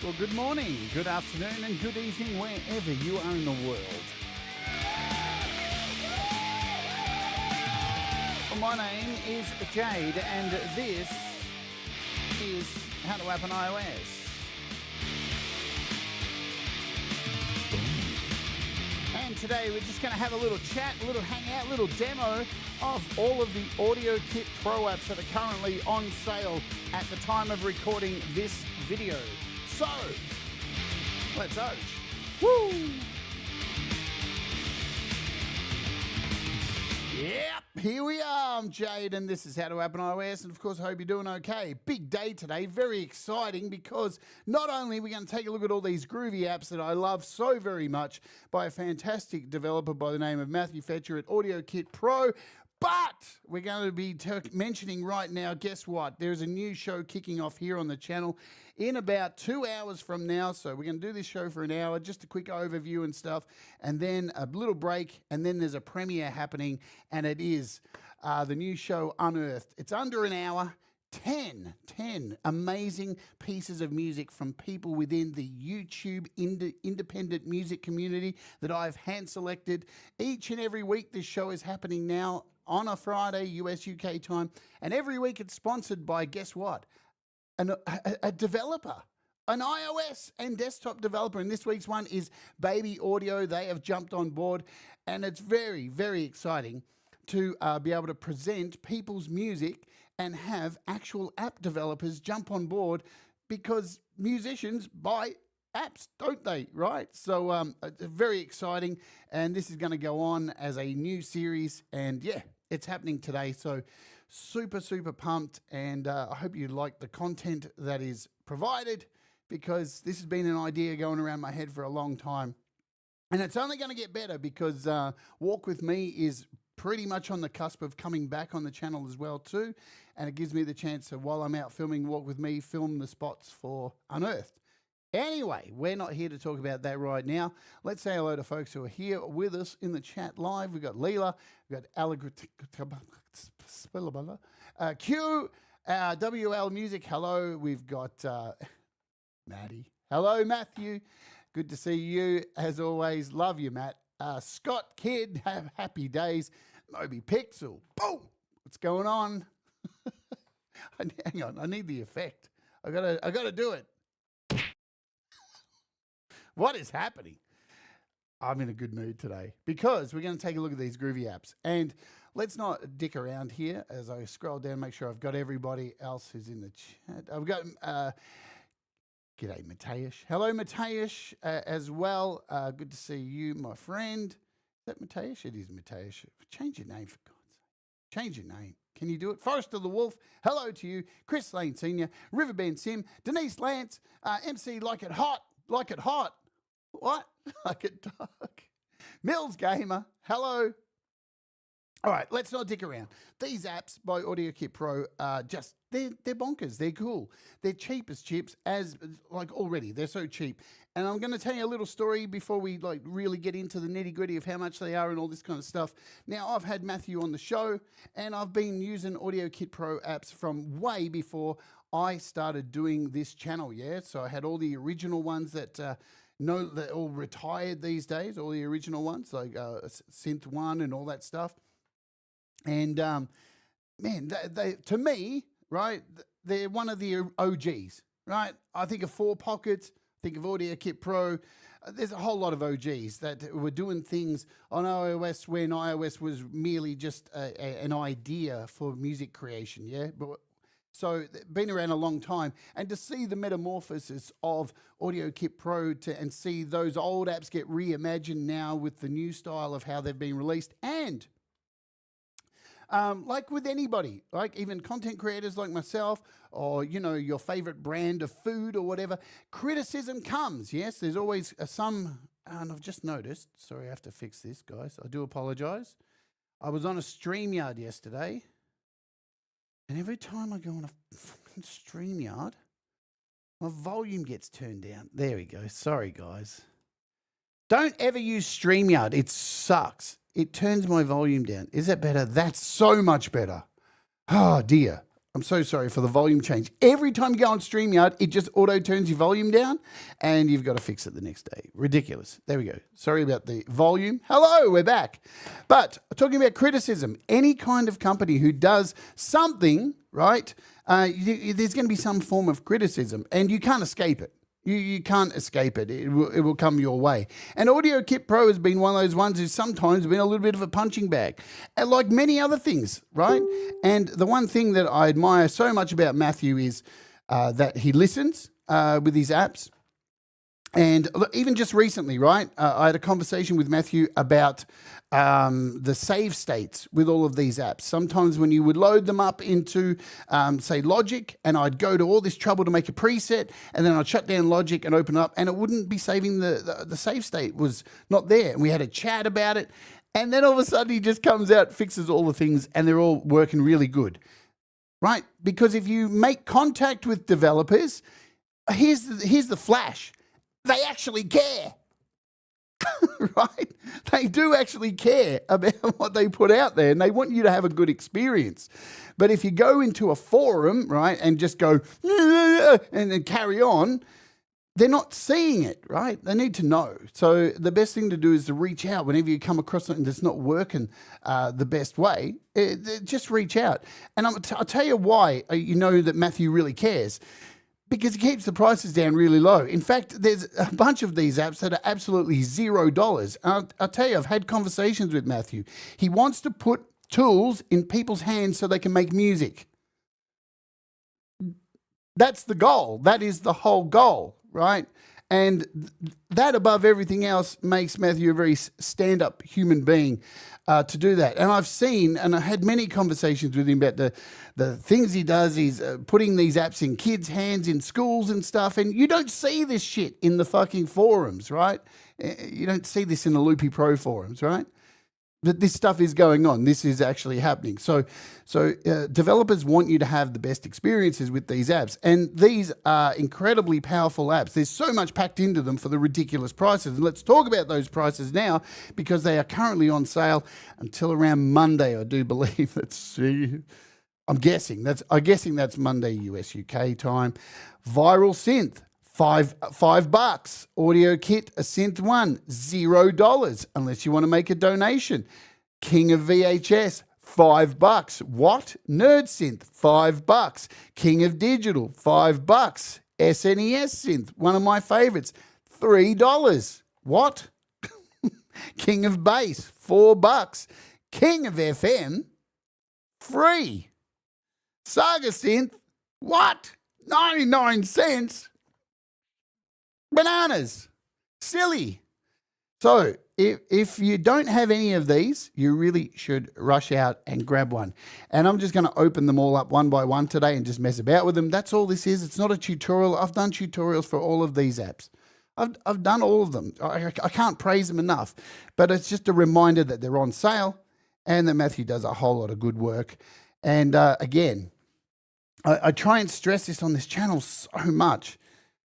Well, good morning, good afternoon, and good evening wherever you are in the world. Well, my name is Jade, and this is How to App on iOS. And today we're just going to have a little chat, a little hangout, a little demo of all of the Audiokit Pro apps that are currently on sale at the time of recording this video. So, let's go. Woo! Yep, here we are. I'm Jade, and this is How to App on iOS, and of course, I hope you're doing okay. Big day today, very exciting, because not only are we going to take a look at all these groovy apps that I love so very much by a fantastic developer by the name of Matthew Fetcher at Audiokit Pro, but we're going to be mentioning right now, guess what? There's a new show kicking off here on the channel in about 2 hours from now. So we're going to do this show for an hour, just a quick overview and stuff, and then a little break, and then there's a premiere happening, and it is the new show Unearthed. It's under an hour. 10 amazing pieces of music from people within the YouTube independent music community that I've hand selected. Each and every week this show is happening now on a Friday, US UK time, and every week it's sponsored by, guess what? A developer, an iOS and desktop developer, and this week's one is Baby Audio. They have jumped on board, and it's very, very exciting to be able to present people's music and have actual app developers jump on board, because musicians buy apps, don't they, right? So it's very exciting, and this is going to go on as a new series, and yeah, it's happening today. So super pumped, and I hope you like the content that is provided, because this has been an idea going around my head for a long time, and it's only going to get better, because Walk With Me is pretty much on the cusp of coming back on the channel as well too, and it gives me the chance to, while I'm out filming Walk With Me, film the spots for Unearthed. Anyway, we're not here to talk about that right now. Let's say hello to folks who are here with us in the chat live. We've got Leela, we've got Q, WL Music, hello. We've got Maddie. Hello, Matthew. Good to see you, as always. Love you, Matt. Scott Kidd, have happy days. Moby Pixel, boom. What's going on? Hang on, I need the effect. I gotta do it. What is happening? I'm in a good mood today, because we're going to take a look at these groovy apps, and let's not dick around here as I scroll down, make sure I've got everybody else who's in the chat. I've got g'day, Mateusz. Hello, Mateusz, as well. Good to see you, my friend. Is that Mateusz? It is Mateusz. Change your name, for God's sake. Change your name. Can you do it? Forrester the Wolf, hello to you. Chris Lane Sr., Riverbend Sim, Denise Lance, MC Like It Hot. What? Like it dark. Mills Gamer, hello. All right, let's not dick around. These apps by Audiokit Pro are just, they're bonkers. They're cool. They're cheap as chips, already. They're so cheap. And I'm going to tell you a little story before we really get into the nitty gritty of how much they are and all this kind of stuff. Now, I've had Matthew on the show, and I've been using Audiokit Pro apps from way before I started doing this channel, yeah? So I had all the original ones that... they're all retired these days, all the original ones, like Synth One and all that stuff. And, man, they to me, right, they're one of the OGs, right? I think of 4 Pockets, think of Audiokit Pro. There's a whole lot of OGs that were doing things on iOS when iOS was merely just an idea for music creation, yeah? So been around a long time, and to see the metamorphosis of Audiokit Pro and see those old apps get reimagined now with the new style of how they've been released, and like with anybody, like even content creators like myself, or your favorite brand of food or whatever, criticism comes. Yes, there's always some, and I've just noticed. Sorry, I have to fix this, guys. I do apologize. I was on a StreamYard yesterday. And every time I go on a fucking StreamYard, my volume gets turned down. There we go. Sorry, guys. Don't ever use StreamYard. It sucks. It turns my volume down. Is that better? That's so much better. Oh, dear. I'm so sorry for the volume change. Every time you go on StreamYard, it just auto turns your volume down and you've got to fix it the next day. Ridiculous. There we go. Sorry about the volume. Hello, we're back. But talking about criticism, any kind of company who does something, right, there's going to be some form of criticism and you can't escape it. You can't escape it. It will come your way. And Audiokit Pro has been one of those ones who's sometimes been a little bit of a punching bag, and like many other things, right? And the one thing that I admire so much about Matthew is that he listens with his apps. And even just recently, right, I had a conversation with Matthew about the save states with all of these apps. Sometimes when you would load them up into, say, Logic, and I'd go to all this trouble to make a preset, and then I'd shut down Logic and open up, and it wouldn't be saving the save state was not there. And we had a chat about it, and then all of a sudden he just comes out, fixes all the things, and they're all working really good, right? Because if you make contact with developers, here's the flash. They actually care, right? They do actually care about what they put out there and they want you to have a good experience. But if you go into a forum, right, and just go and then carry on, they're not seeing it, right? They need to know. So the best thing to do is to reach out whenever you come across something that's not working the best way. Just reach out. And I'll tell you why you know that Matthew really cares. Because it keeps the prices down really low. In fact, there's a bunch of these apps that are absolutely $0. I'll tell you, I've had conversations with Matthew. He wants to put tools in people's hands so they can make music. That's the goal. That is the whole goal, right? And that above everything else makes Matthew a very stand-up human being to do that. And I've seen, and I had many conversations with him about the things he does. He's putting these apps in kids' hands in schools and stuff. And you don't see this shit in the fucking forums, right? You don't see this in the Loopy Pro forums, right? That this stuff is going on. This is actually happening. So developers want you to have the best experiences with these apps. And these are incredibly powerful apps. There's so much packed into them for the ridiculous prices. And let's talk about those prices now because they are currently on sale until around Monday, I do believe. Let's see. I'm guessing that's Monday US UK time. Viral Synth. $5. Audiokit, a Synth One, $0 unless you want to make a donation. Kind of VHS, $5. What? NerdSynth, $5. King of Digital, $5. SNES Synth, one of my favorites, $3. What? King of Bass, $4. King of FM, free. Saga Synth, what? 99 cents? Bananas. Silly. So if you don't have any of these, you really should rush out and grab one. And I'm just going to open them all up one by one today and just mess about with them. That's all this is. It's not a tutorial. I've done tutorials for all of these apps. I've done all of them. I can't praise them enough. But it's just a reminder that they're on sale and that Matthew does a whole lot of good work. And again, I try and stress this on this channel so much.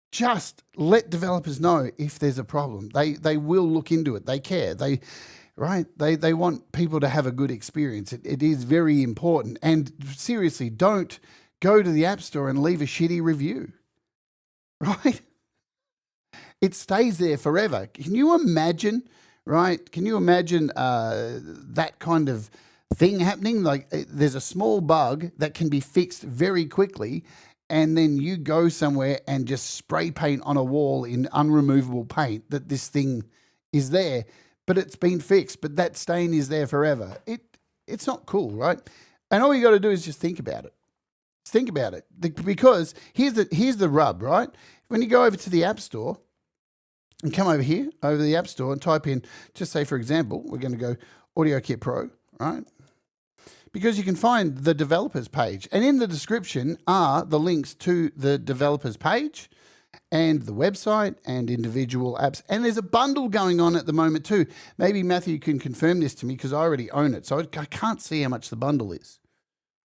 Just let developers know if there's a problem. They will look into it. They care. They want people to have a good experience. It is very important. And seriously, don't go to the App Store and leave a shitty review. Right? It stays there forever. Can you imagine, right? Can you imagine that kind of thing happening? Like there's a small bug that can be fixed very quickly, and then you go somewhere and just spray paint on a wall in unremovable paint that this thing is there, but it's been fixed, but that stain is there forever. It's not cool, right? And all you got to do is just think about it. Just think about it. Because here's the rub, right? When you go over to the App Store and come over here, over the App Store and type in, just say, for example, we're going to go Audiokit Pro, right? Because you can find the developers page. And in the description are the links to the developers page and the website and individual apps. And there's a bundle going on at the moment too. Maybe Matthew can confirm this to me because I already own it. So I can't see how much the bundle is.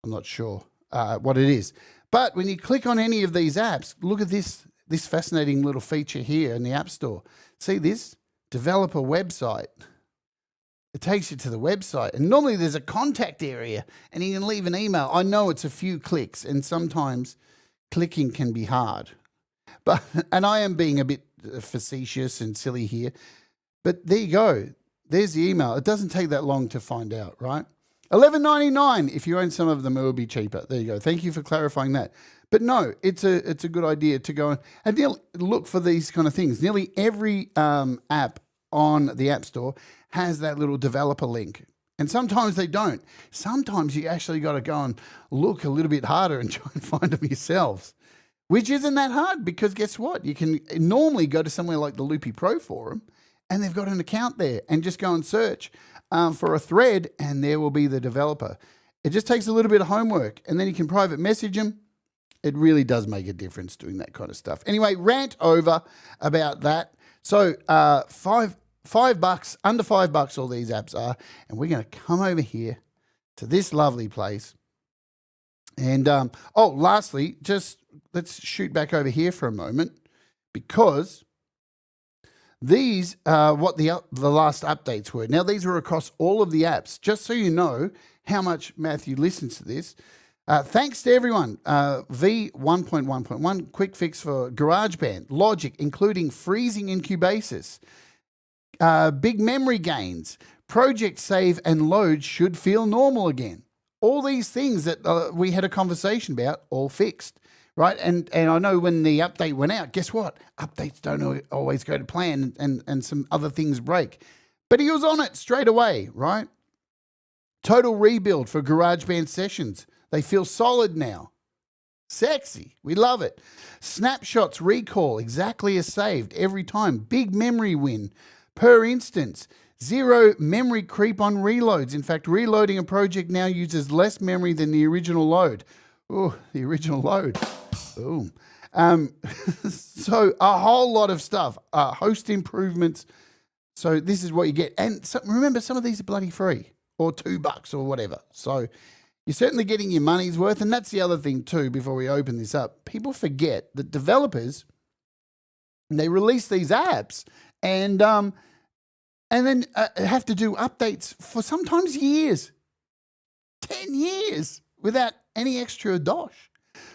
I'm not sure what it is. But when you click on any of these apps, look at this fascinating little feature here in the App Store. See this? Developer website. it takes you to the website. And normally there's a contact area and you can leave an email. I know it's a few clicks and sometimes clicking can be hard. And I am being a bit facetious and silly here. But there you go. There's the email. It doesn't take that long to find out, right? $11.99. If you own some of them, it will be cheaper. There you go. Thank you for clarifying that. But no, it's a good idea to go and look for these kind of things. Nearly every app on the App Store has that little developer link. And sometimes they don't. Sometimes you actually got to go and look a little bit harder and try and find them yourselves, which isn't that hard because guess what? You can normally go to somewhere like the Loopy Pro forum and they've got an account there and just go and search for a thread and there will be the developer. It just takes a little bit of homework and then you can private message them. It really does make a difference doing that kind of stuff. Anyway, rant over about that. So $5, under $5 all these apps are, and we're going to come over here to this lovely place. And lastly, just let's shoot back over here for a moment because these are what the last updates were. Now, these were across all of the apps, just so you know how much Matthew listens to this. Thanks to everyone. V1.1.1, quick fix for GarageBand, Logic, including freezing in Cubasis, big memory gains, project save and load should feel normal again. All these things that we had a conversation about, all fixed, right? And I know when the update went out, guess what? Updates don't always go to plan and some other things break. But he was on it straight away, right? Total rebuild for GarageBand sessions. They feel solid now. Sexy. We love it. Snapshots recall exactly as saved every time. Big memory win per instance. Zero memory creep on reloads. In fact, reloading a project now uses less memory than the original load. Oh, the original load. Boom. So a whole lot of stuff. Host improvements. So this is what you get. And remember, some of these are bloody free or $2 or whatever. So you're certainly getting your money's worth. And that's the other thing too, before we open this up. People forget that developers, they release these apps and then have to do updates for sometimes years, 10 years without any extra dosh.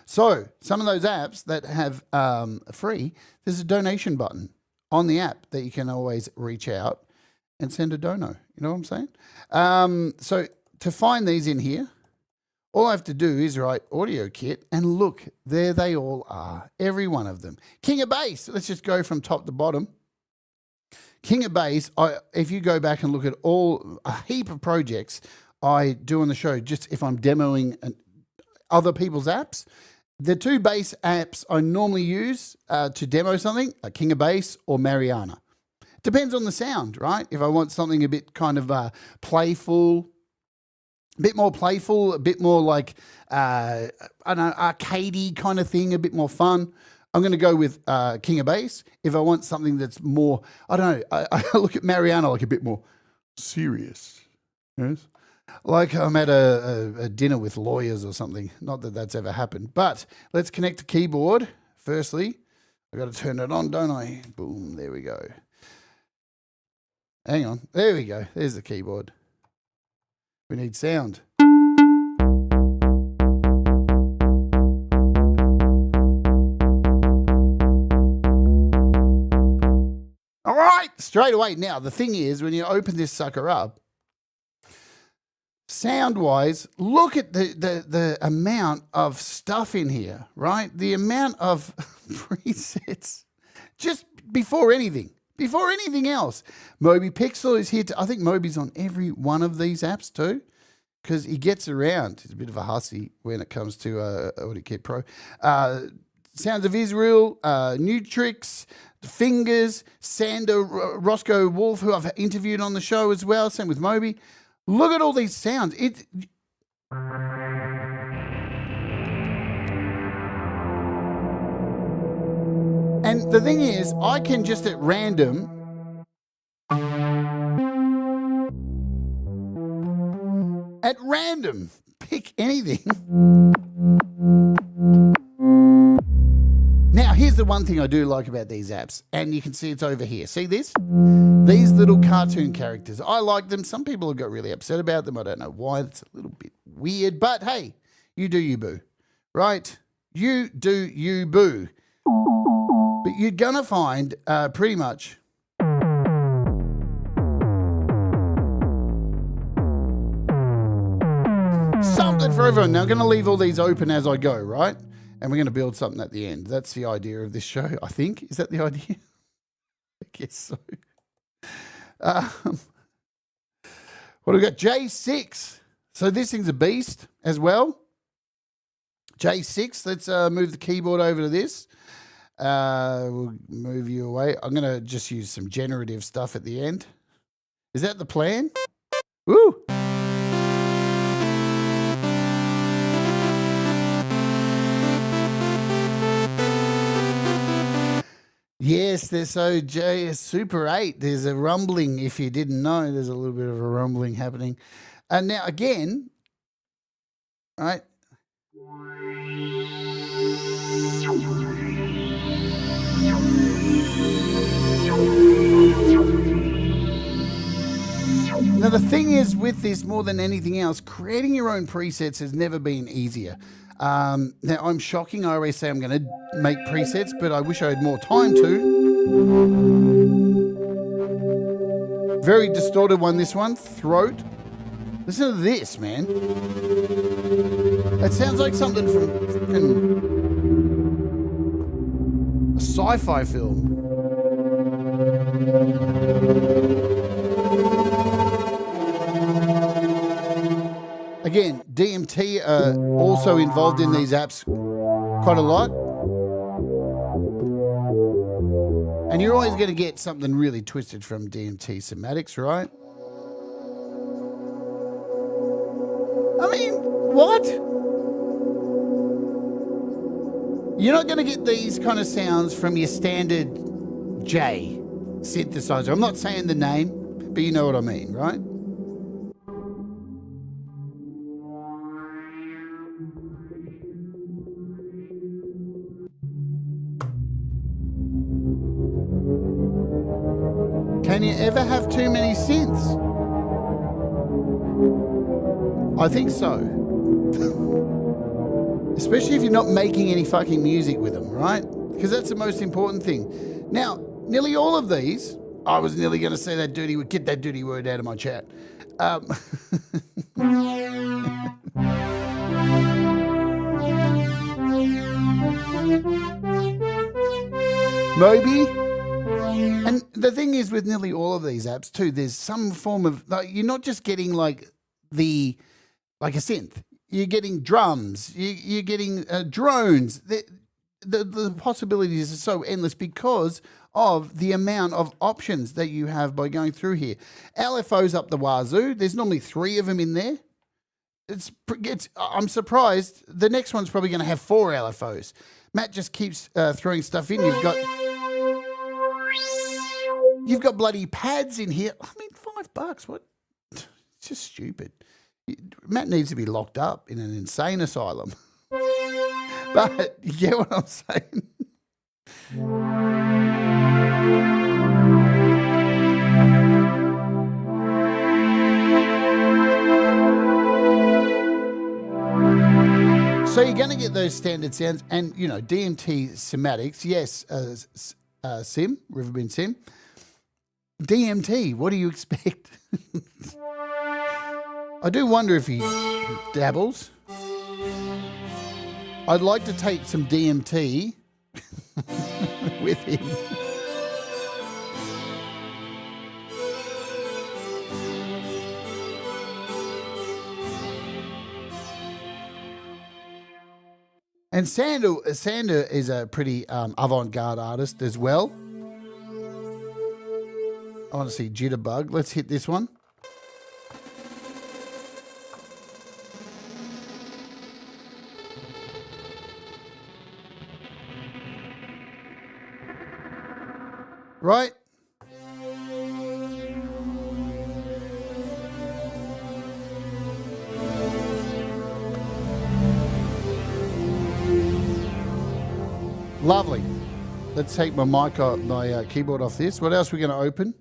So some of those apps that have free, there's a donation button on the app that you can always reach out and send a dono. You know what I'm saying? So to find these in here, all I have to do is write Audiokit and look, there they all are, every one of them. King of Bass, let's just go from top to bottom. King of Bass, if you go back and look at a heap of projects I do on the show, just if I'm demoing other people's apps, the two bass apps I normally use to demo something are King of Bass or Mariana. Depends on the sound, right? If I want something a bit kind of playful, a bit more playful, a bit more like, I don't know, arcadey kind of thing, a bit more fun, I'm going to go with King of Bass. If I want something that's more, I don't know, I look at Mariana like a bit more serious. Yes? Like I'm at a dinner with lawyers or something. Not that that's ever happened. But let's connect the keyboard. Firstly, I've got to turn it on, don't I? Boom, there we go. Hang on. There we go. There's the keyboard. We need sound. All right, straight away. Now, the thing is, when you open this sucker up, sound-wise, look at the amount of stuff in here, right? The amount of presets just before anything else. Moby Pixel is here. I think Moby's on every one of these apps too, because he gets around. He's a bit of a hussy when it comes to Audiokit Pro. Sounds of Israel, New Tricks, Fingers, Sander, Roscoe Wolf, who I've interviewed on the show as well. Same with Moby. Look at all these sounds. And the thing is, I can just at random pick anything. Now, here's here's the one thing I do like about these apps, and you can see it's over here. See this? These little cartoon characters. I like them. Some people have got really upset about them. I don't know why. It's a little bit weird, but hey, you do you, boo. Right? You do you, boo. But you're going to find pretty much something for everyone. Now, I'm going to leave all these open as I go, right? And we're going to build something at the end. That's the idea of this show, I think. Is that the idea? I guess so. What do we got? J6. So this thing's a beast as well. J6. Let's move the keyboard over to this. We'll move you away. I'm going to just use some generative stuff at the end. Is that the plan? Woo! Yes, there's Super 8. There's a rumbling. If you didn't know, there's a little bit of a rumbling happening. And now again, right? Now the thing is with this, more than anything else, creating your own presets has never been easier. Now, I'm shocking. I always say I'm going to make presets, but I wish I had more time to. Very distorted one, this one. Throat. Listen to this, man. It sounds like something from a sci-fi film. Again, DMT are also involved in these apps quite a lot. And you're always going to get something really twisted from DMT Cymatics, right? I mean, what? You're not going to get these kind of sounds from your standard J synthesizer. I'm not saying the name, but you know what I mean, right? Can you ever have too many synths? I think so. Especially if you're not making any fucking music with them, right? Because that's the most important thing. Now, nearly all of these, I was nearly going to say that dirty word, get that dirty word out of my chat. Moby. And the thing is with nearly all of these apps too, there's some form of, like, you're not just getting like a synth. You're getting drums. You're getting drones. The possibilities are so endless because of the amount of options that you have by going through here. LFOs up the wazoo. There's normally 3 of them in there. I'm surprised. The next one's probably going to have 4 LFOs. Matt just keeps throwing stuff in. You've got bloody pads in here. I mean, $5. What? It's just stupid. Matt needs to be locked up in an insane asylum. But you get what I'm saying? So you're going to get those standard sounds and, you know, DMT Cymatics. Yes, Sim, Riverbend Sim. DMT, what do you expect? I do wonder if he dabbles. I'd like to take some DMT with him. And Sander is a pretty avant-garde artist as well. I want to see Jitterbug. Let's hit this one. Right? Lovely. let's take my mic off, my keyboard off this. What else are we going to open?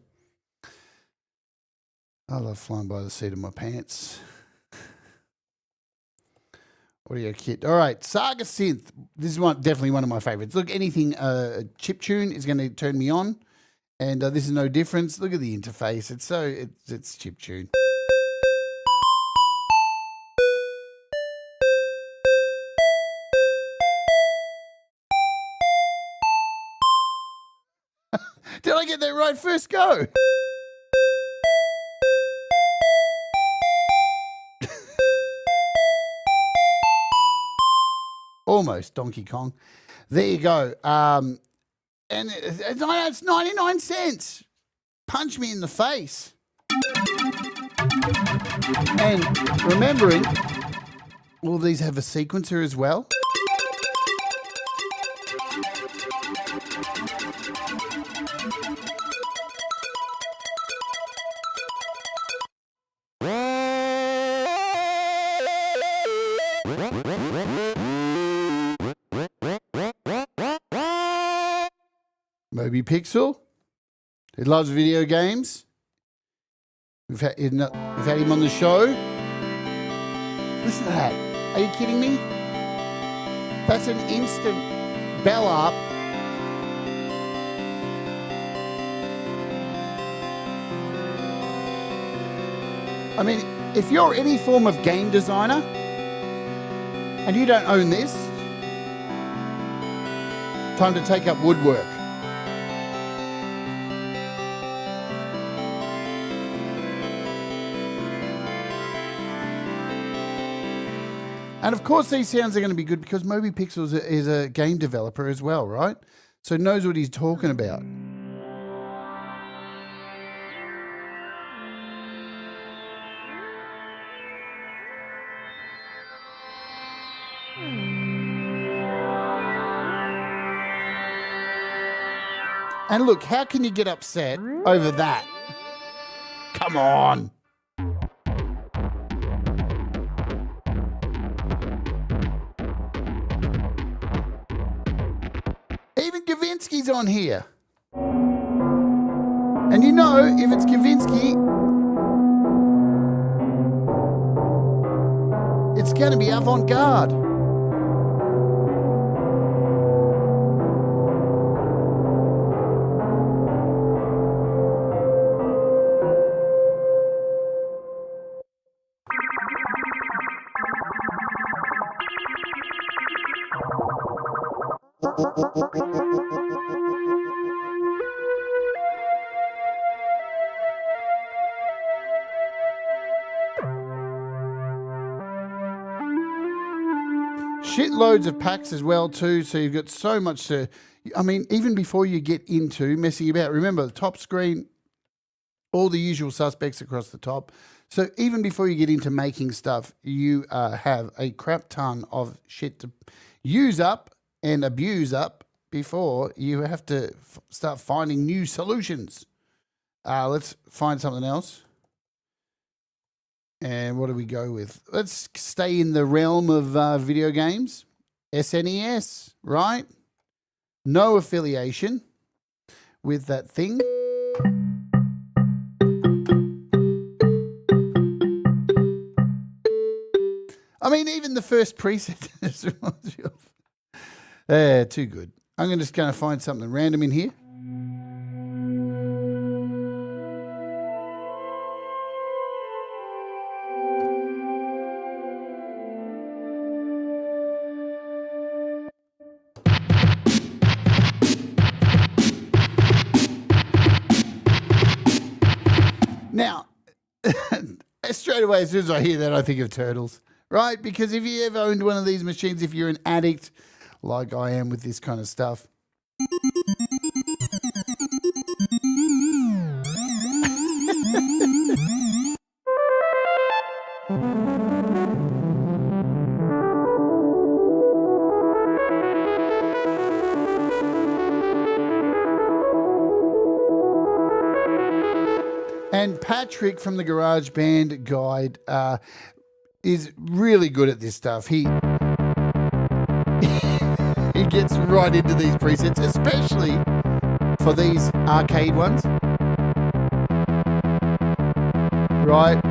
I love flying by the seat of my pants. Audiokit. All right, Saga Synth. This is definitely one of my favorites. Look, anything chiptune is going to turn me on, and this is no difference. Look at the interface. It's chiptune. Did I get that right first go? Almost Donkey Kong. There you go. And it's 99 cents. Punch me in the face. And remembering, all these have a sequencer as well. Moby Pixel, he loves video games. We've had him on the show. Listen to that. Are you kidding me? That's an instant bell up. I mean, if you're any form of game designer and you don't own this, time to take up woodwork. And of course these sounds are going to be good because Moby Pixel is a game developer as well, right? So knows what he's talking about. And look, how can you get upset over that? Come on. Even Kavinsky's on here. And you know, if it's Kavinsky, it's going to be avant-garde. Shitloads of packs as well too, so you've got so much to, I mean, even before you get into messing about, remember the top screen, all the usual suspects across the top. So even before you get into making stuff, you have a crap ton of shit to use up and abuse up before you have to start finding new solutions. Let's find something else. And what do we go with? Let's stay in the realm of video games. SNES, right? No affiliation with that thing. I mean, even the first preset reminds me of. Too good. I'm just going to find something random in here. Now, straight away, as soon as I hear that, I think of Turtles, right? Because if you ever owned one of these machines, if you're an addict like I am with this kind of stuff, and Patrick from the GarageBand Guide is really good at this stuff. He gets right into these presets, especially for these arcade ones. Right.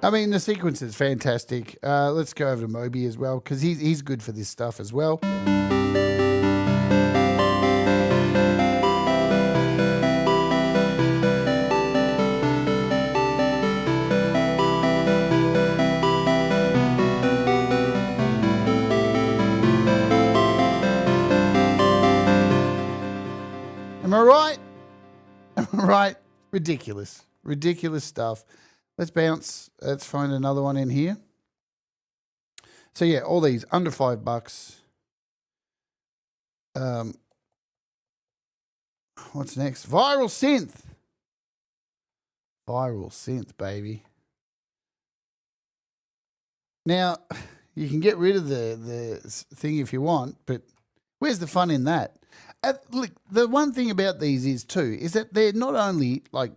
I mean, the sequence is fantastic. Let's go over to Moby as well, because he's good for this stuff as well. Am I right? Am I right? Ridiculous. Ridiculous stuff. Let's bounce. Let's find another one in here. So yeah, all these under $5. What's next? Viral Synth. Viral Synth, baby. Now, you can get rid of the thing if you want, but where's the fun in that? Look, the one thing about these is that they're not only like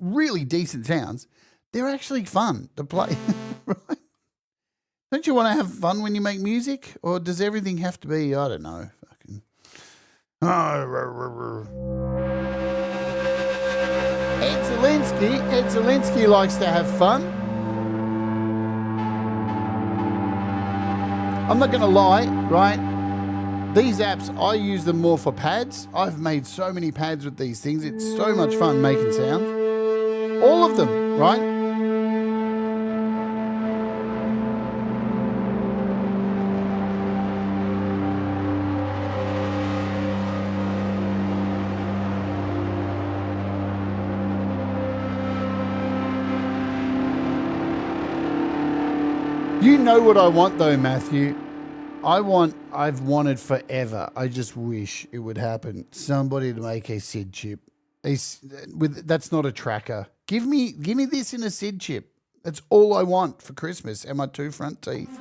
really decent sounds, they're actually fun to play, right? Don't you want to have fun when you make music? Or does everything have to be, I don't know, fucking... Ed Zelinsky likes to have fun. I'm not going to lie, right? These apps, I use them more for pads. I've made so many pads with these things. It's so much fun making sounds. All of them, right? You know what I want though, Matthew? I've wanted forever. I just wish it would happen. Somebody to make a SID chip. That's not a tracker. Give me this in a SID chip. That's all I want for Christmas and my 2 front teeth.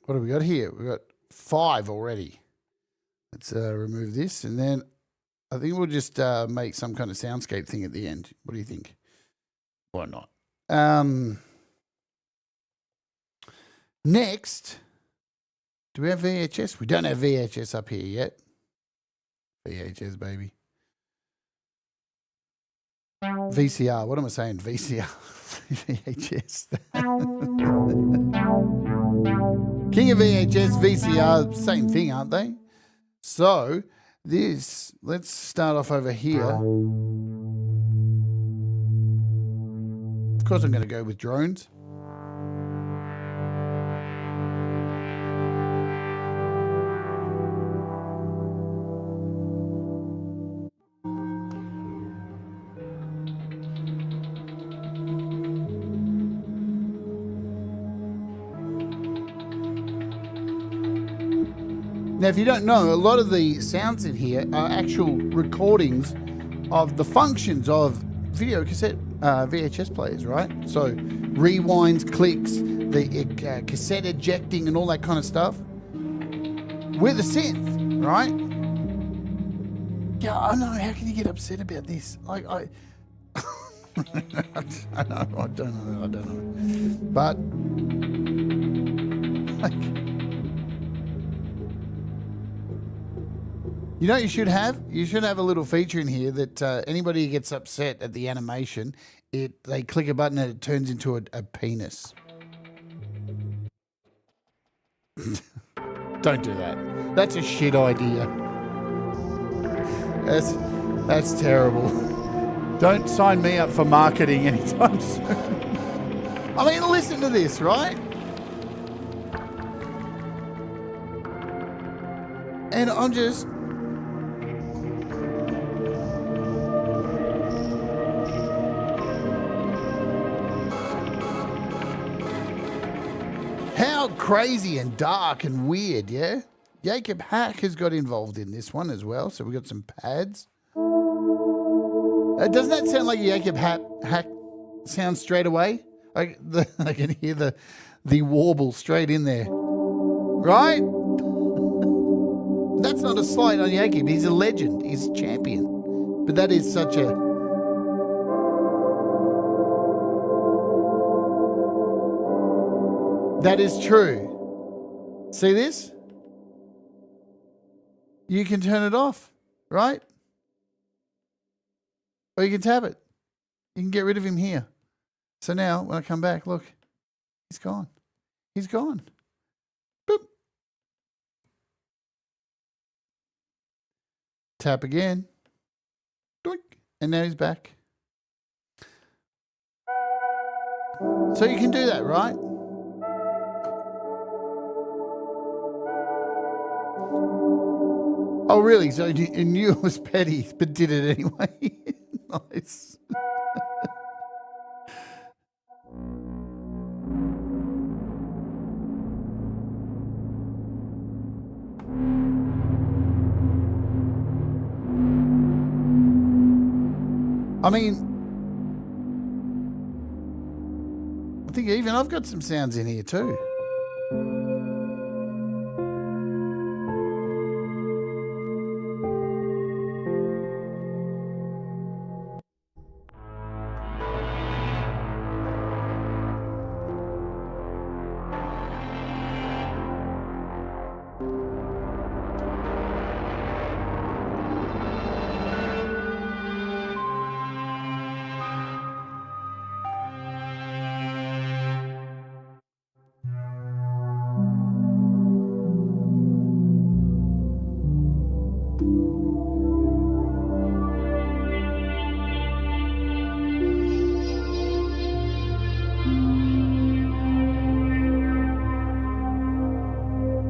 What have we got here? We've got 5 already. Let's remove this, and then I think we'll just make some kind of soundscape thing at the end. What do you think? Why not? Next, do we have VHS? We don't have VHS up here yet. VHS, baby. VCR. What am I saying? VCR. VHS. King of VHS, VCR, same thing, aren't they? So, let's start off over here. Of course, I'm going to go with drones. Now, if you don't know, a lot of the sounds in here are actual recordings of the functions of video cassette VHS players, right? So rewinds, clicks, the cassette ejecting and all that kind of stuff with a synth, right? Yeah, I know. How can you get upset about this? I don't know. But like, you know what you should have? You should have a little feature in here that anybody who gets upset at the animation, they click a button and it turns into a penis. Don't do that. That's a shit idea. That's terrible. Don't sign me up for marketing anytime soon. I mean, listen to this, right? And I'm just... How crazy and dark and weird, yeah? Jacob Hack has got involved in this one as well, so we've got some pads. Doesn't that sound like a Jacob Hack sound straight away? I can hear the warble straight in there. Right? That's not a slight on Jacob. He's a legend. He's a champion. But that is such a... That is true. See this? You can turn it off, right? Or you can tap it. You can get rid of him here. So now, when I come back, look, he's gone. He's gone. Boop. Tap again. Doink. And now he's back. So you can do that, right? Oh, really? So you knew it was petty, but did it anyway? Nice. I mean, I think even I've got some sounds in here too.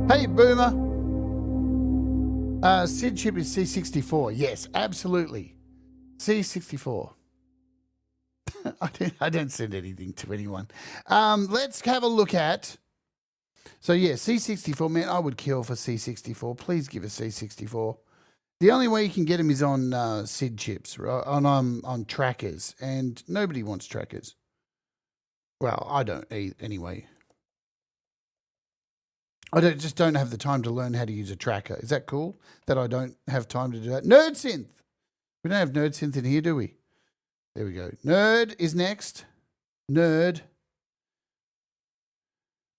Hey, Boomer. Sid chip is C64. Yes, absolutely. C64. I don't send anything to anyone. Let's have a look at... So, yeah, C64. Man, I would kill for C64. Please give us C64. The only way you can get them is on Sid chips, right? on trackers. And nobody wants trackers. Well, I don't anyway. Just don't have the time to learn how to use a tracker. Is that cool that I don't have time to do that? Nerd Synth. We don't have Nerd Synth in here, do we? There we go. Nerd is next. Nerd.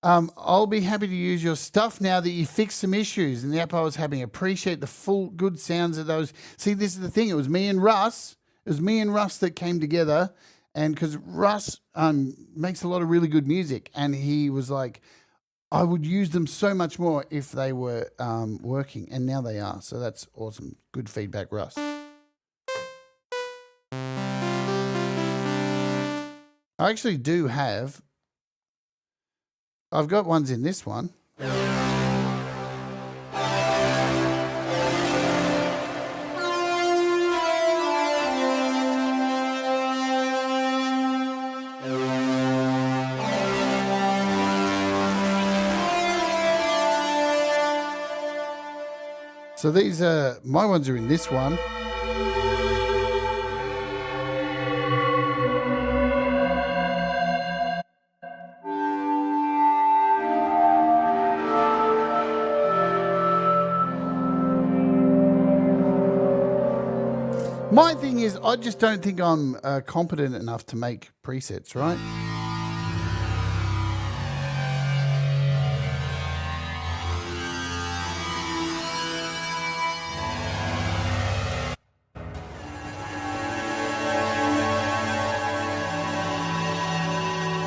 I'll be happy to use your stuff now that you fixed some issues in the app I was having. Appreciate the full good sounds of those. See, this is the thing. It was me and Russ. It was me and Russ that came together. And because Russ makes a lot of really good music. And he was like... I would use them so much more if they were working, and now they are. So that's awesome. Good feedback, Russ. I actually do have... I've got ones in this one. So these are, my ones are in this one. My thing is, I just don't think I'm competent enough to make presets, right?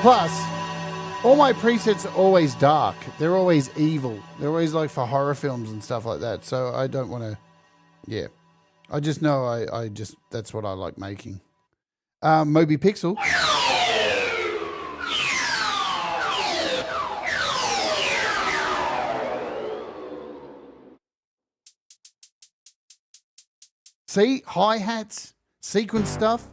Plus, all my presets are always dark. They're always evil. They're always like for horror films and stuff like that. So I don't want to, yeah. I just know I just, that's what I like making. Moby Pixel. See, hi-hats, sequence stuff.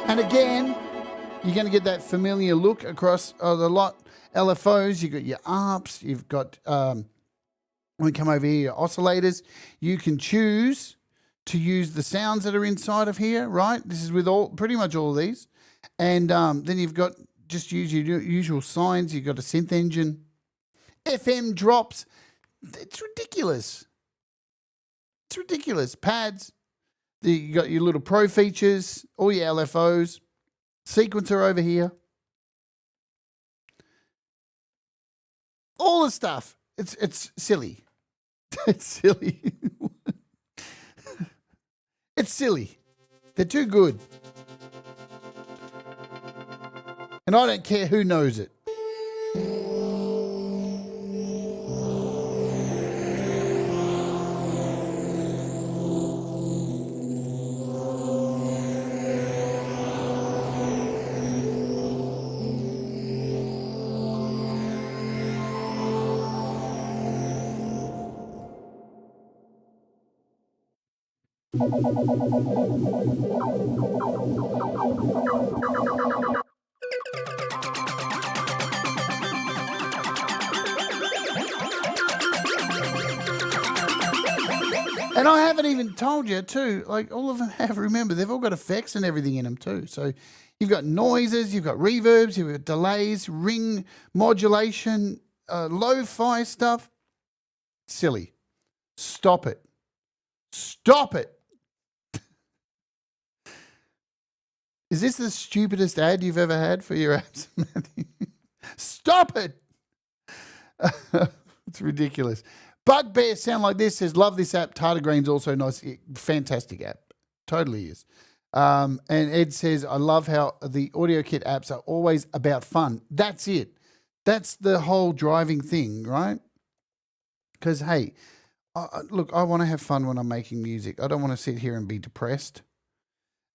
And again, you're going to get that familiar look across the lot. LFOs, you've got your ARPs, you've got, when we come over here, your oscillators. You can choose to use the sounds that are inside of here, right? This is with all, pretty much all of these. And then you've got, just use your usual signs. You've got a synth engine. FM drops. It's ridiculous. It's ridiculous. Pads. You got your little pro features, all your LFOs, sequencer over here. All the stuff. It's silly. It's silly. It's silly. They're too good. And I don't care who knows it. And I haven't even told you too, like all of them have, remember, they've all got effects and everything in them too. So you've got noises, you've got reverbs, you've got delays, ring modulation, lo-fi stuff. Silly. Stop it. Stop it. Is this the stupidest ad you've ever had for your apps? Stop it. It's ridiculous. Bugbear sound like this says, love this app. Tardigrade's also nice. Fantastic app. Totally is. And Ed says, I love how the Audiokit apps are always about fun. That's it. That's the whole driving thing, right? Because, hey, look, I want to have fun when I'm making music. I don't want to sit here and be depressed.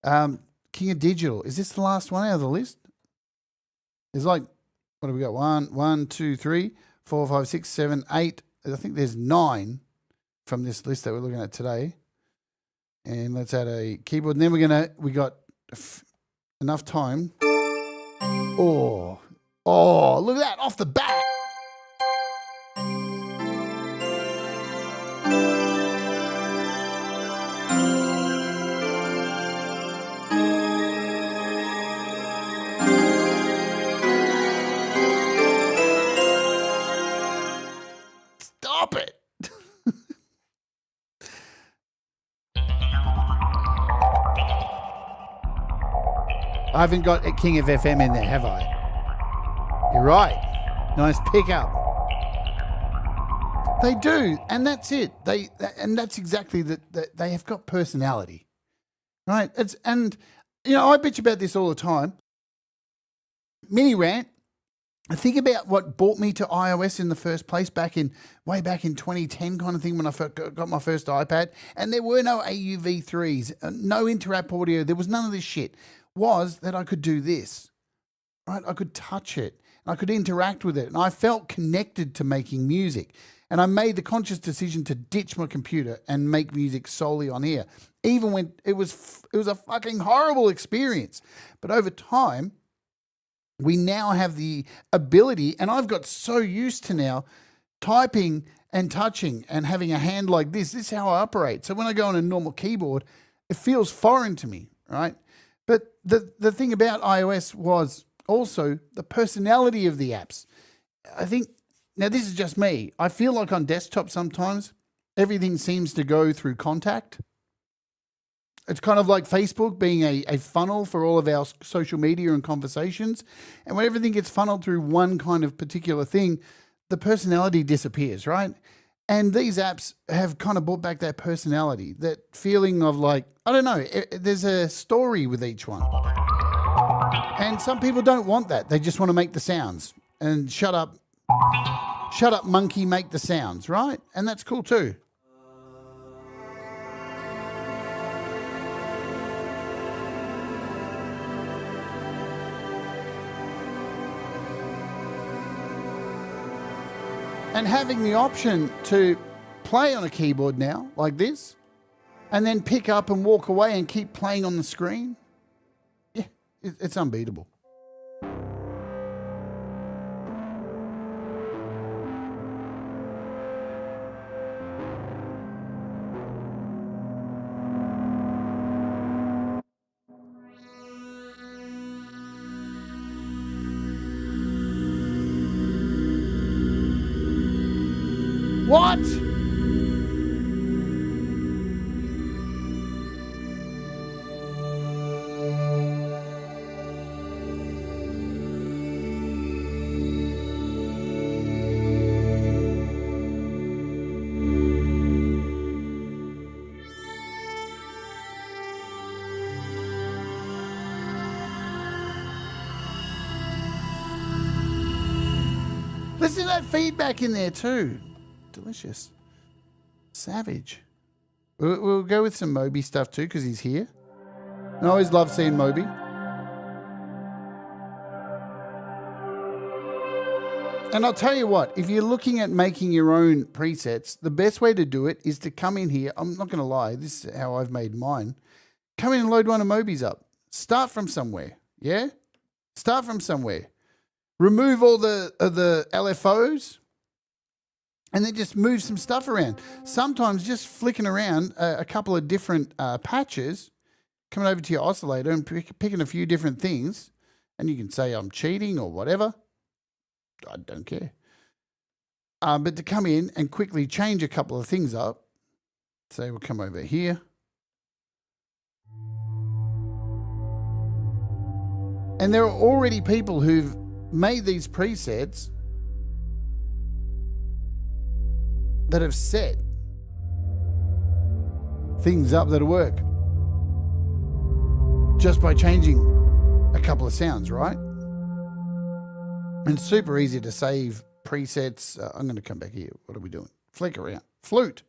King of Digital. Is this the last one out of the list? There's like, what do we got? 1, 2, 3, 4, 5, 6, 7, 8. I think there's 9 from this list that we're looking at today. And let's add a keyboard. And then we got enough time. Oh, look at that off the bat. Stop it. I haven't got a King of FM in there, have I? You're right. Nice pickup. They do, and that's it. And that's exactly that. They have got personality, right? I bitch about this all the time. Mini rant. I think about what brought me to iOS in the first place way back in 2010 kind of thing when I got my first iPad, and there were no AUV3s, no inter-app audio. There was none of this shit. Was that I could do this, right? I could touch it, and I could interact with it, and I felt connected to making music. And I made the conscious decision to ditch my computer and make music solely on here, even when it was a fucking horrible experience. But over time, we now have the ability, and I've got so used to now typing and touching and having a hand like this. This is how I operate. So when I go on a normal keyboard, it feels foreign to me, right? But the thing about iOS was also the personality of the apps. I think, now this is just me, I feel like on desktop sometimes, everything seems to go through contact. It's kind of like Facebook being a funnel for all of our social media and conversations. And when everything gets funneled through one kind of particular thing, the personality disappears, right? And these apps have kind of brought back that personality, that feeling of like, I don't know, there's a story with each one. And some people don't want that. They just want to make the sounds. And shut up monkey, make the sounds, right? And that's cool too. And having the option to play on a keyboard now, like this, and then pick up and walk away and keep playing on the screen, yeah, it's unbeatable. What? Listen to that feedback in there too. Delicious. Savage. We'll go with some Moby stuff too because he's here. I always love seeing Moby. And I'll tell you what, if you're looking at making your own presets, the best way to do it is to come in here. I'm not going to lie. This is how I've made mine. Come in and load one of Moby's up. Start from somewhere. Yeah? Start from somewhere. Remove all the LFOs. And then just move some stuff around. Sometimes just flicking around a couple of different patches, coming over to your oscillator and picking a few different things. And you can say I'm cheating or whatever. I don't care. But to come in and quickly change a couple of things up. Say we'll come over here. And there are already people who've made these presets that have set things up that'll work just by changing a couple of sounds, right? And super easy to save presets. I'm going to come back here. What are we doing? Flick around. Flute.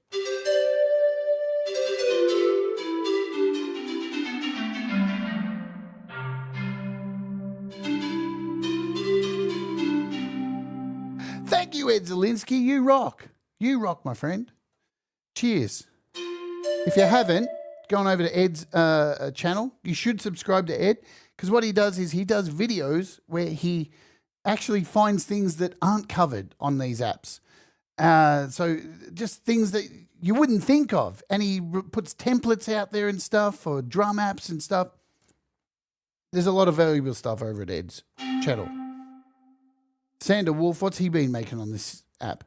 Thank you, Ed Zielinski. You rock. You rock, my friend. Cheers. If you haven't, go on over to Ed's channel. You should subscribe to Ed because what he does is he does videos where he actually finds things that aren't covered on these apps. So just things that you wouldn't think of. And he puts templates out there and stuff for drum apps and stuff. There's a lot of valuable stuff over at Ed's channel. Sander Wolf, what's he been making on this app?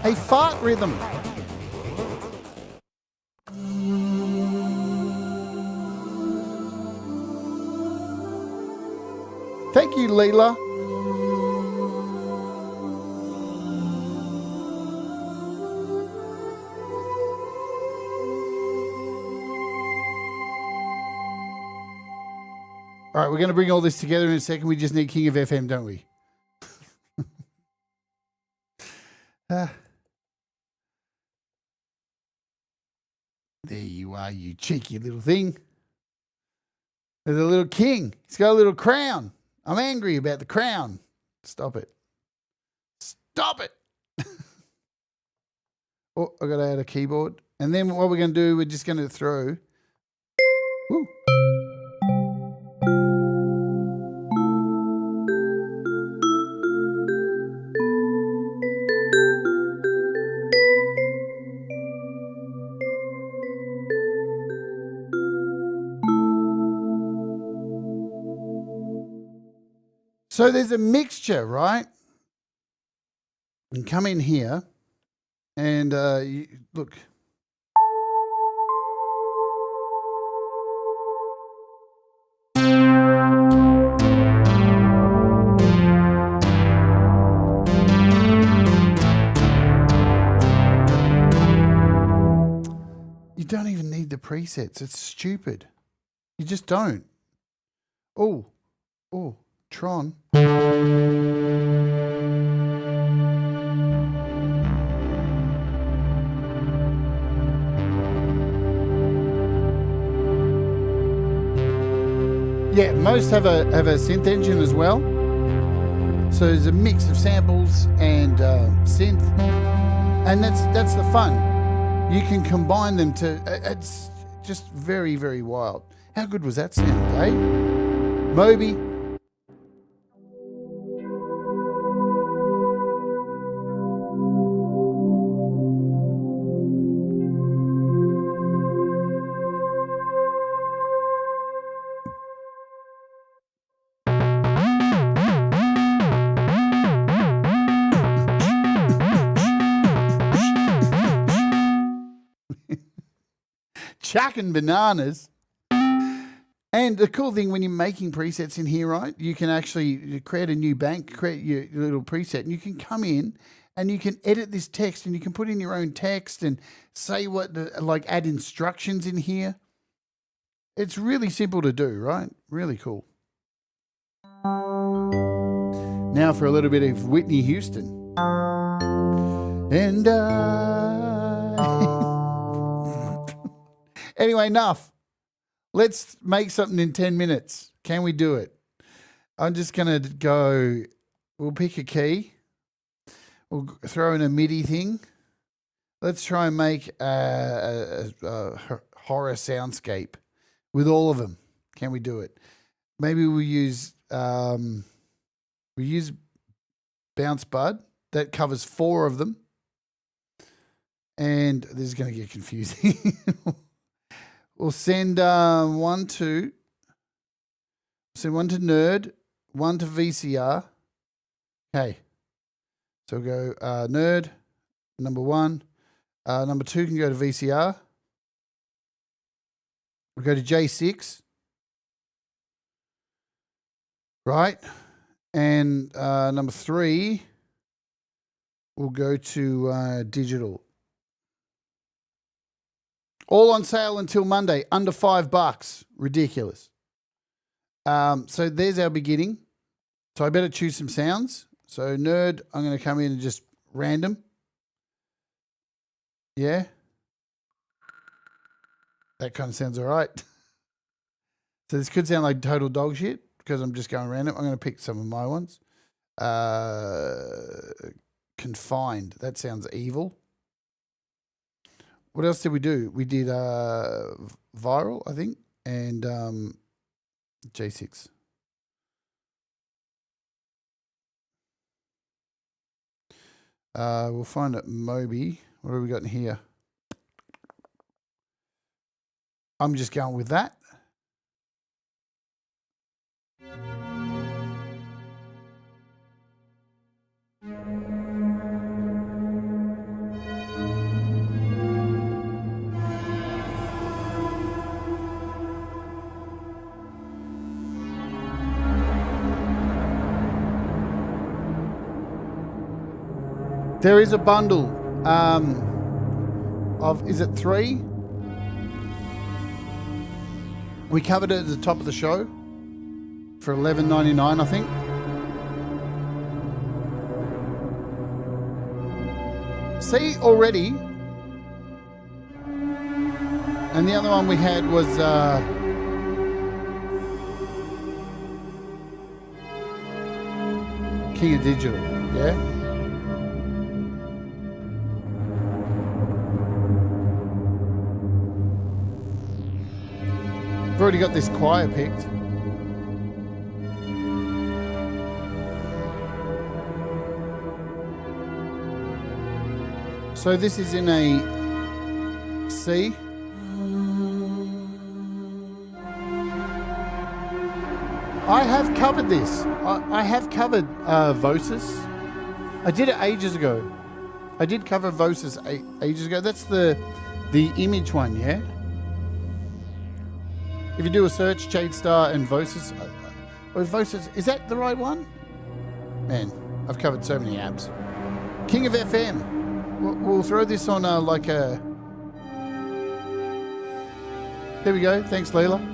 A fart rhythm. Thank you, Leela. All right, we're going to bring all this together in a second. We just need King of FM, don't we? There you are, you cheeky little thing. There's a little king. He's got a little crown. I'm angry about the crown. Stop it. Stop it. Oh, I got to add a keyboard. And then what we're going to do, we're just going to throw. Woo. So there's a mixture, right? And come in here and look. You don't even need the presets. It's stupid. You just don't. Oh, Tron. Yeah, most have a synth engine as well. So there's a mix of samples and synth, and that's the fun. You can combine them to. It's just very, very wild. How good was that sound, eh? Moby. Chucking bananas. And the cool thing when you're making presets in here, right, you can actually create a new bank, create your little preset, and you can come in and you can edit this text and you can put in your own text and say like add instructions in here. It's really simple to do, right? Really cool. Now for a little bit of Whitney Houston. And anyway, enough. Let's make something in 10 minutes. Can we do it? I'm just going to go, we'll pick a key. We'll throw in a MIDI thing. Let's try and make a horror soundscape with all of them. Can we do it? Maybe we'll use Bounce Bud. That covers 4 of them. And this is going to get confusing. We'll send one to Nerd, one to VCR. Okay. So we'll go Nerd, number 1. Number 2 can go to VCR. We'll go to J6. Right. And number 3 will go to digital. All on sale until Monday, under $5. Ridiculous. So there's our beginning. So I better choose some sounds. So Nerd, I'm going to come in and just random. Yeah. That kind of sounds all right. So this could sound like total dog shit because I'm just going random. I'm going to pick some of my ones. Confined. That sounds evil. What else did we do? We did Viral, I think, and J6. We'll find it Moby. What have we got in here? I'm just going with that. There is a bundle of, is it 3? We covered it at the top of the show for $11.99, I think. See, already. And the other one we had was King of digital, yeah? I've already got this choir picked. So this is in a C. I have covered this. I have covered Vosis. I did it ages ago. I did cover Vosis ages ago. That's the image one, yeah? If you do a search, Jade, Starr, and Vosis. Vosis, is that the right one? Man, I've covered so many apps. King of FM. We'll throw this on like a... There we go. Thanks, Leela.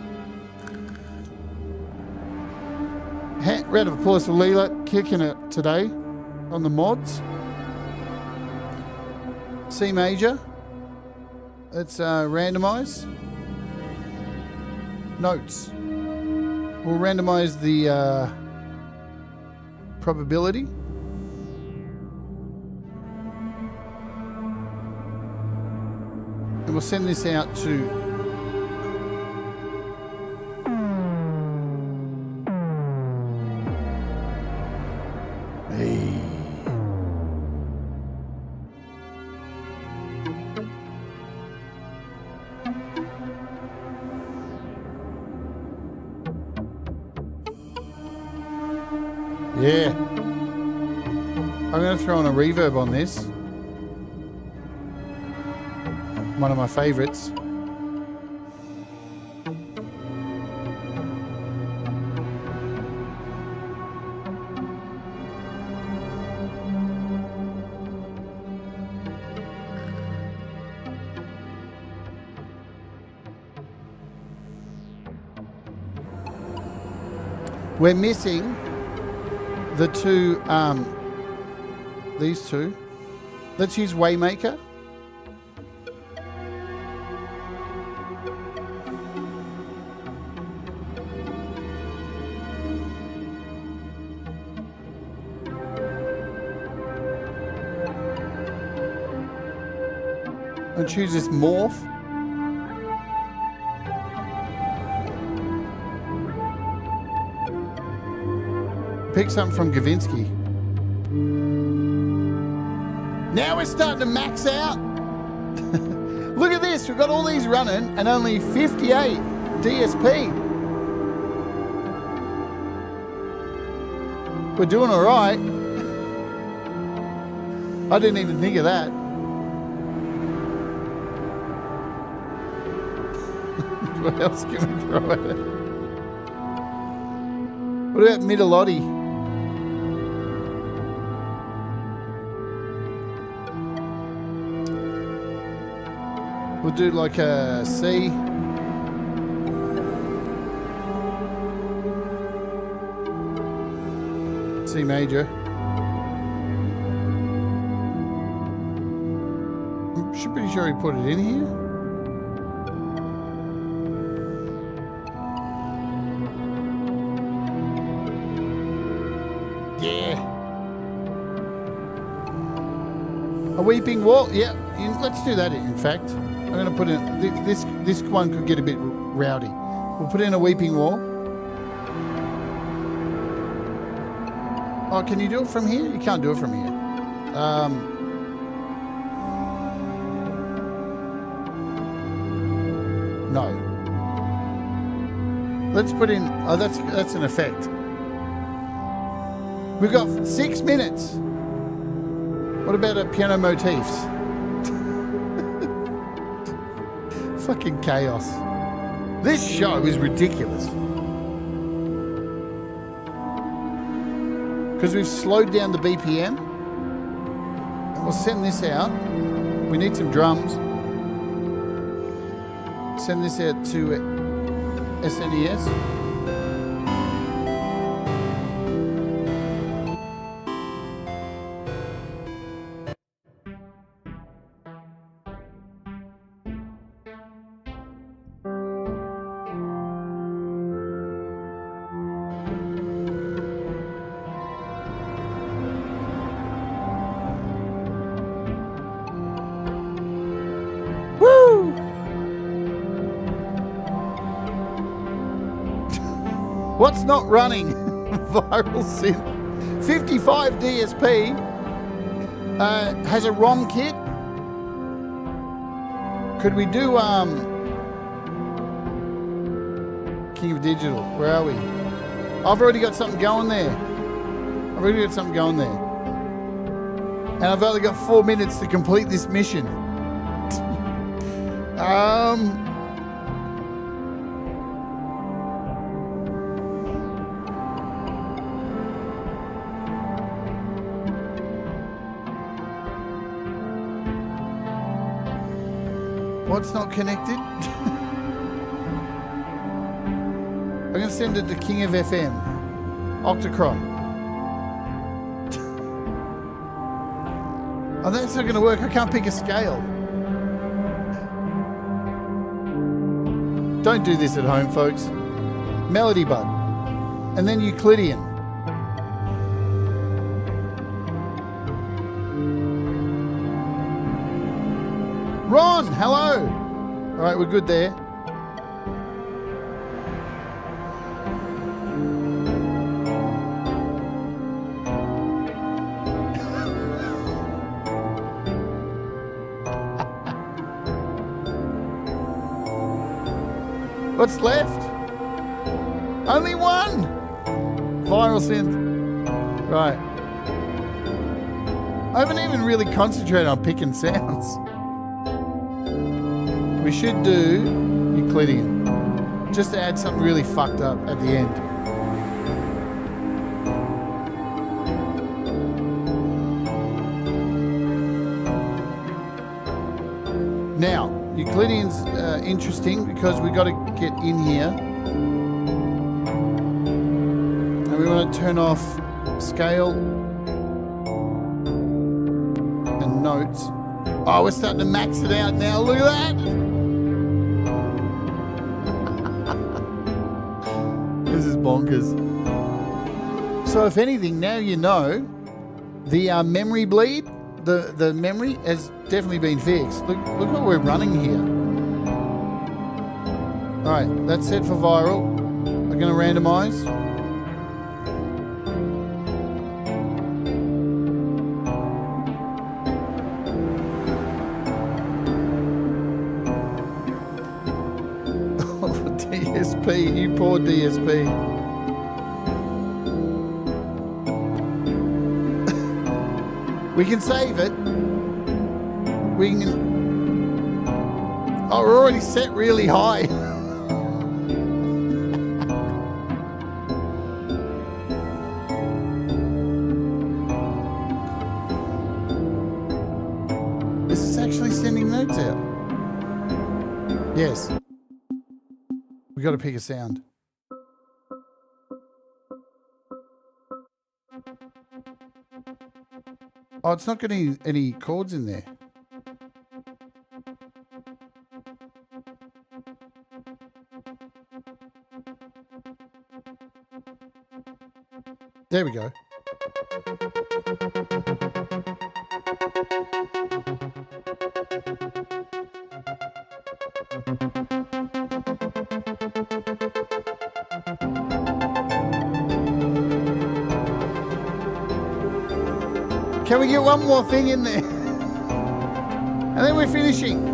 Round of applause for Leela, kicking it today on the mods. C major. Let's randomize. Notes. We'll randomize the probability. And we'll send this out to... Yeah. I'm going to throw on a reverb on this. One of my favorites. We're missing the two, these two. Let's use Waymaker. And choose this morph. Pick something from Gavinsky. Now we're starting to max out. Look at this. We've got all these running and only 58 DSP. We're doing all right. I didn't even think of that. What else can we throw at it? What about Midelotti? We'll do like a C. C major. I'm pretty sure he put it in here. Yeah. A weeping wall. Yeah, let's do that in fact. I'm going to put in, this one could get a bit rowdy. We'll put in a weeping wall. Oh, can you do it from here? You can't do it from here. No. Let's put in, oh, that's an effect. We've got 6 minutes. What about a piano motifs? Fucking chaos. This show is ridiculous. Because we've slowed down the BPM. And we'll send this out. We need some drums. Send this out to SNES. What's not running? Viral Synth. 55 DSP. Has a ROM kit. Could we do King of Digital? Where are we? I've already got something going there. And I've only got 4 minutes to complete this mission. What's not connected? I'm going to send it to King of FM. Octocron. Oh, that's not going to work. I can't pick a scale. Don't do this at home, folks. Melody bud. And then Euclidean. Ron, hello. All right, we're good there. What's left? Only one. Viral Synth. Right. I haven't even really concentrated on picking sounds. We should do Euclidean. Just to add something really fucked up at the end. Now, Euclidean's interesting because we got to get in here. And we want to turn off scale and notes. Oh, we're starting to max it out now. Look at that. This is bonkers. So if anything, now you know the memory bleed, the memory has definitely been fixed. Look what we're running here. All right, that's set for viral. We're going to randomize. DSP, you poor DSP. We can save it. We can. Oh, we're already set really high. Is this actually sending notes out? Yes. We got to pick a sound. Oh, it's not getting any chords in there. There we go. Can we get one more thing in there? And then we're finishing.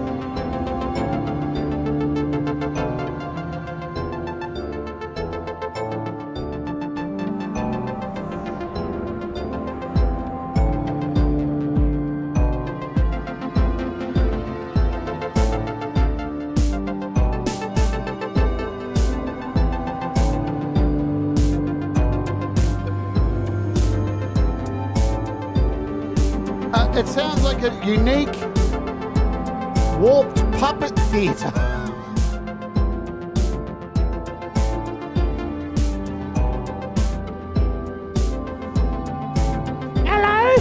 It sounds like a unique, warped puppet theatre. Hello?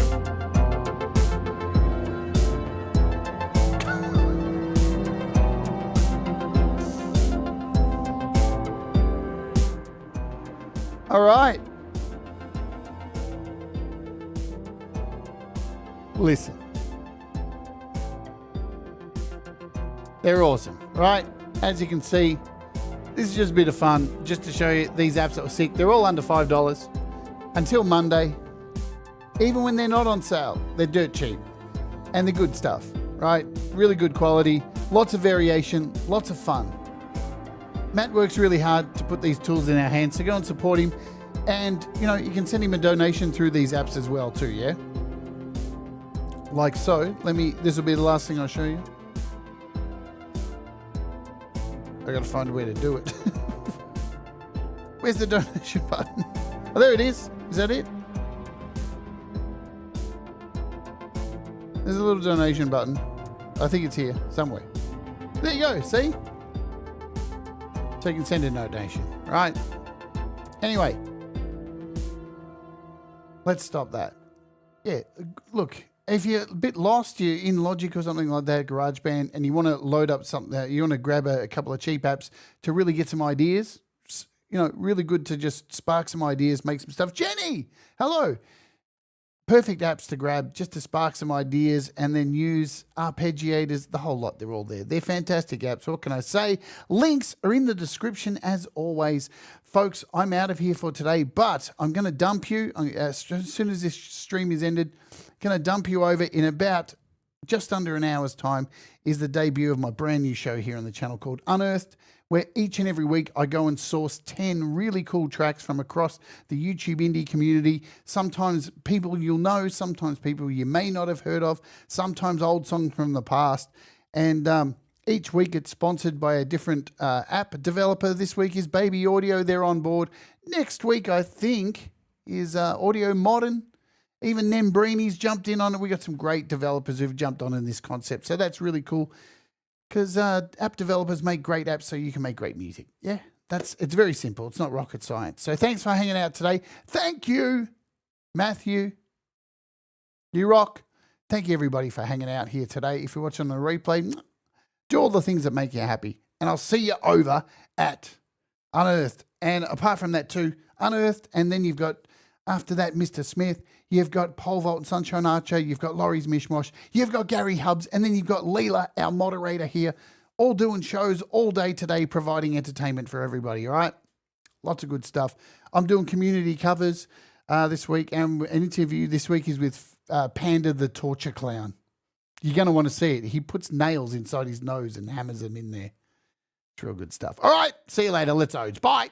All right. Listen, they're awesome, right? As you can see, this is just a bit of fun, just to show you these apps that were sick. They're all under $5 until Monday. Even when they're not on sale, they're dirt cheap. And they're good stuff, right? Really good quality, lots of variation, lots of fun. Matt works really hard to put these tools in our hands, so go and support him. And, you know, you can send him a donation through these apps as well too, yeah? Like so. This will be the last thing I'll show you. I gotta find a way to do it. Where's the donation button? Oh, there it is. Is that it? There's a little donation button. I think it's here somewhere. There you go, see? So you can send a donation, right? Anyway, let's stop that. Yeah, look, if you're a bit lost, you're in Logic or something like that, GarageBand, and you want to load up something, you want to grab a couple of cheap apps to really get some ideas, you know, really good to just spark some ideas, make some stuff. Jenny, hello. Perfect apps to grab just to spark some ideas and then use arpeggiators, the whole lot. They're all there. They're fantastic apps. What can I say? Links are in the description as always. Folks, I'm out of here for today, but I'm going to dump you as soon as this stream is ended. Going to dump you over in about just under an hour's time is the debut of my brand new show here on the channel called Unearthed, where each and every week I go and source 10 really cool tracks from across the YouTube indie community. Sometimes people you'll know, sometimes people you may not have heard of, sometimes old songs from the past. And each week it's sponsored by a different app developer. This week is Baby Audio. They're on board. Next week, I think, is Audio Modern. Even Nembrini's jumped in on it. We got some great developers who've jumped on in this concept. So that's really cool. Because app developers make great apps so you can make great music. Yeah, it's very simple. It's not rocket science. So thanks for hanging out today. Thank you, Matthew. You rock. Thank you, everybody, for hanging out here today. If you're watching the replay, do all the things that make you happy. And I'll see you over at Unearthed. And apart from that too, Unearthed, and then you've got, after that, Mr. Smith, you've got Pole Vault and Sunshine Archer, you've got Laurie's Mishmosh, you've got Gary Hubbs, and then you've got Leela, our moderator here, all doing shows all day today, providing entertainment for everybody, all right? Lots of good stuff. I'm doing community covers this week, and an interview this week is with Panda the Torture Clown. You're going to want to see it. He puts nails inside his nose and hammers them in there. It's real good stuff. All right, see you later. Let's Odes. Bye.